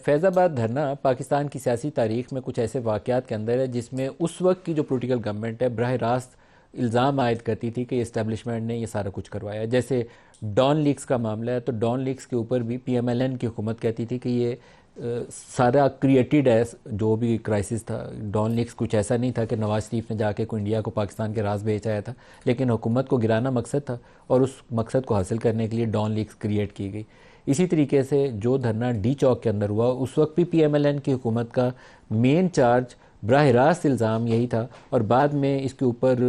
फैज़ाबाद धरना पाकिस्तान की सियासी तारीख में कुछ ऐसे वाक़यात के अंदर है जिसमें उस वक्त की जो पॉलिटिकल गवर्नमेंट है बराह रास्त इल्ज़ाम आयद करती थी कि इस्टेब्लिशमेंट ने ये सारा कुछ करवाया। जैसे डॉन लीक्स का मामला है, तो डॉन लीक्स के ऊपर भी PMLN की हुकूमत कहती थी कि ये सारा क्रिएटेड है, जो भी क्राइसिस था। डॉन लीक्स कुछ ऐसा नहीं था कि नवाज शरीफ ने जाके कोई इंडिया को पाकिस्तान के राज भेज आया था, लेकिन हुकूमत को गिराना मकसद था और उस मकसद को हासिल करने के लिए डॉन लीक्स क्रिएट की गई। इसी तरीके से जो धरना डी चौक के अंदर हुआ उस वक्त भी PMLN की हुकूमत का मेन चार्ज बराह रास्त इल्ज़ाम यही था, और बाद में इसके ऊपर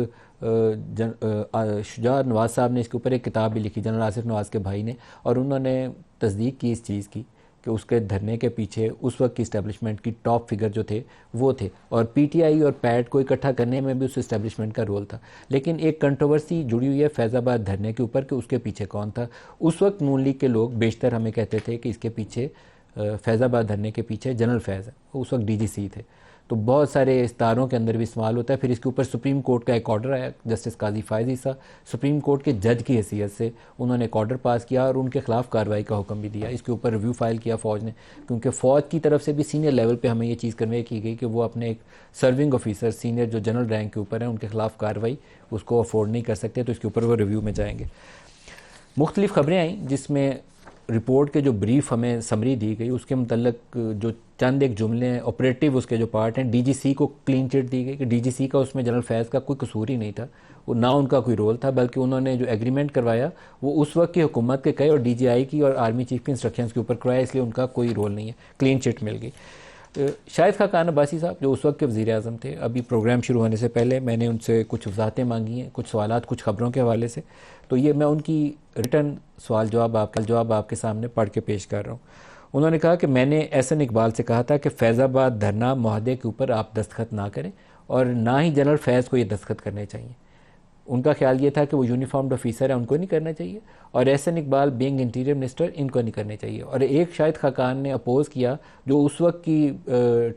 शुजा नवाज साहब ने इसके ऊपर एक किताब भी लिखी, जनरल आसिफ नवाज के भाई ने, और उन्होंने तस्दीक की इस चीज़ की कि उसके धरने के पीछे उस वक्त की इस्टेब्लिशमेंट की टॉप फिगर जो थे वो थे, और PTI और पैट को इकट्ठा करने में भी उस इस्टेब्लिशमेंट का रोल था। लेकिन एक कंट्रोवर्सी जुड़ी हुई है फैज़ाबाद धरने के ऊपर कि उसके पीछे कौन था। उस वक्त नून लीग के लोग बेशतर हमें कहते थे कि इसके पीछे फैज़ाबाद धरने के पीछे जनरल फैज़ है, उस वक्त DGC थे। तो बहुत सारे इस्तारों के अंदर भी सवाल होता है। फिर इसके ऊपर सुप्रीम कोर्ट का एक ऑर्डर आया, जस्टिस काजी फायज़ ईसा सुप्रीम कोर्ट के जज की हैसियत से उन्होंने एक ऑर्डर पास किया और उनके खिलाफ कार्रवाई का हुक्म भी दिया। इसके ऊपर रिव्यू फाइल किया फ़ौज ने, क्योंकि फ़ौज की तरफ से भी सीनियर लेवल पे हमें ये चीज़ कन्वे की गई कि वो अपने एक सर्विंग ऑफिसर सीनियर जो जनरल रैंक के ऊपर हैं उनके खिलाफ कार्रवाई उसको अफोर्ड नहीं कर सकते, तो इसके ऊपर वो रिव्यू में जाएंगे। मुख्तलिफ खबरें आई जिसमें रिपोर्ट के जो ब्रीफ हमें समरी दी गई उसके मतलब जो चंद एक जुमले हैं ऑपरेटिव उसके जो पार्ट हैं, DGC को क्लीन चिट दी गई कि DGC का उसमें जनरल फैज़ का कोई कसूर ही नहीं था, वो ना उनका कोई रोल था, बल्कि उन्होंने जो एग्रीमेंट करवाया वो उस वक्त की हुकूमत के कई और DGI की और आर्मी चीफ की इंस्ट्रक्शंस के ऊपर करवाया, इसलिए उनका कोई रोल नहीं है, क्लीन चिट मिल गई। शाहिद खाकान अब्बासी साहब जो उस वक्त के वज़ीर आज़म थे, अभी प्रोग्राम शुरू होने से पहले मैंने उनसे कुछ वजाहतें मांगी हैं, कुछ सवालात कुछ ख़बरों के हवाले से, तो ये मैं उनकी रिटर्न सवाल जवाब आपके सामने पढ़ के पेश कर रहा हूँ। उन्होंने कहा कि मैंने एहसन इकबाल से कहा था कि फैज़ाबाद धरना मुआहदे के ऊपर आप दस्तखत ना करें और ना ही जनरल फैज़ को ये दस्तखत करने चाहिए। उनका ख्याल ये था कि वो यूनिफॉर्म्ड ऑफिसर है, उनको नहीं करना चाहिए, और Ahsan Iqbal being interior minister इनको नहीं करने चाहिए। और एक शाहिद खाकान ने अपोज़ किया जो उस वक्त की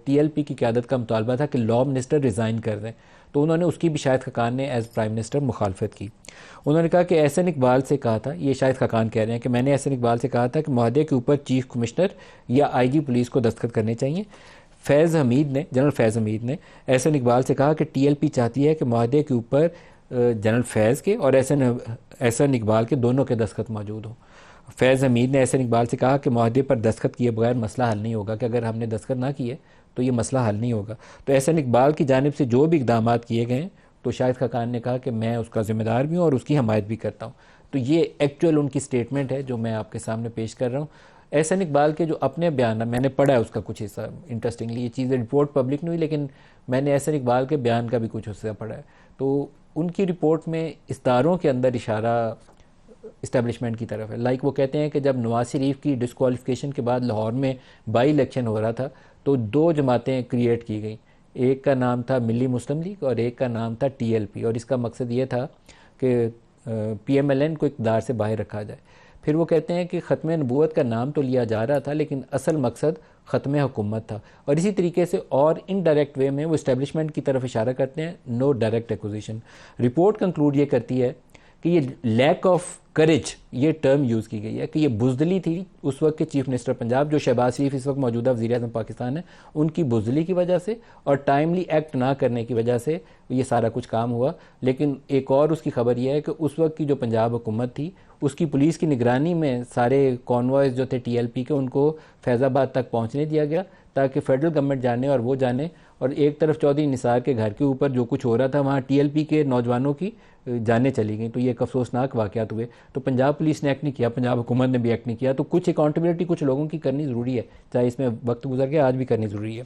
TLP की क़यादत का मुतालबा था कि लॉ मिनिस्टर रिज़ाइन कर दें, तो उन्होंने उसकी भी शाहिद खाकान ने एज़ प्राइम मिनिस्टर मुखालफत की। उन्होंने कहा कि एहसन इकबाल से कहा था, ये शाहिद खाकान कह रहे हैं कि मैंने एहसन इकबाल से कहा था कि मुआहदे के ऊपर चीफ कमिश्नर या IG पुलिस को दस्तखत करने चाहिए। जनरल फैज़ हमीद ने एहसन इकबाल से कहा कि TLP चाहती है कि मुआहदे के ऊपर जनरल फैज़ के और एहसन इकबाल के दोनों के दस्तखत मौजूद हों। फैज़ हमीद ने एहसन इकबाल से कहा कि मुआहदे पर दस्तखत किए बगैर मसला हल नहीं होगा, कि अगर हमने दस्तखत ना किए तो ये मसला हल नहीं होगा। तो एहसन इकबाल की जानिब से जो भी इक़दाम किए गए हैं, तो शाहिद खाकान ने कहा कि मैं उसका ज़िम्मेदार भी हूँ और उसकी हमायत भी करता हूँ। तो ये एक्चुअल उनकी स्टेटमेंट है जो मैं आपके सामने पेश कर रहा हूँ। एहसन इकबाल के जो अपने बयान, मैंने पढ़ा है उसका कुछ हिस्सा, इंटरेस्टिंगली ये चीज़ें रिपोर्ट पब्लिक नहीं हुई, लेकिन मैंने एहसन इकबाल के बयान का भी कुछ हिस्सा पढ़ा है। तो उनकी रिपोर्ट में इस्तारों के अंदर इशारा इस्टेब्लिशमेंट की तरफ है। लाइक वो कहते हैं कि जब नवाज शरीफ की डिस्क्वालिफिकेशन के बाद लाहौर में बाई इलेक्शन हो रहा था तो दो जमातें क्रिएट की गई, एक का नाम था मिली मुस्लिम लीग और एक का नाम था TLP, और इसका मकसद ये था कि PMLN को इक़्तिदार से बाहर रखा जाए। फिर वो कहते हैं कि ख़त्म नबूवत का नाम तो लिया जा रहा था लेकिन असल मकसद ख़त्म हुकूमत था, और इसी तरीके से और इनडायरेक्ट वे में वो इस्टेब्लिशमेंट की तरफ इशारा करते हैं, no direct acquisition. Report conclude ये करती है कि ये लैक ऑफ करेज, ये टर्म यूज़ की गई है कि ये बुज़दिली थी उस वक्त के चीफ मिनिस्टर पंजाब जो शहबाज शरीफ इस वक्त मौजूदा वज़ीर आज़म पाकिस्तान है, उनकी बुज़दिली की वजह से और टाइमली एक्ट ना करने की वजह से ये सारा कुछ काम हुआ। लेकिन एक और उसकी खबर यह है कि उस वक्त की जो पंजाब हुकूमत थी उसकी पुलिस की निगरानी में सारे कॉन्वॉयज़ जो थे TLP के, उनको फैज़ाबाद तक पहुँचने दिया गया ताकि फेडरल गवर्नमेंट जाने और वो जाने, और एक तरफ चौधरी निसार के घर के ऊपर जो कुछ हो रहा था वहाँ TLP के नौजवानों की जाने चली गई। तो ये एक अफसोसनाक वाक़यात हुए। तो पंजाब पुलिस ने एक्ट नहीं किया, पंजाब हुकूमत ने भी एक्ट नहीं किया। तो कुछ अकाउंटेबिलिटी कुछ लोगों की करनी ज़रूरी है, चाहे इसमें वक्त गुजर गया, आज भी करनी ज़रूरी है।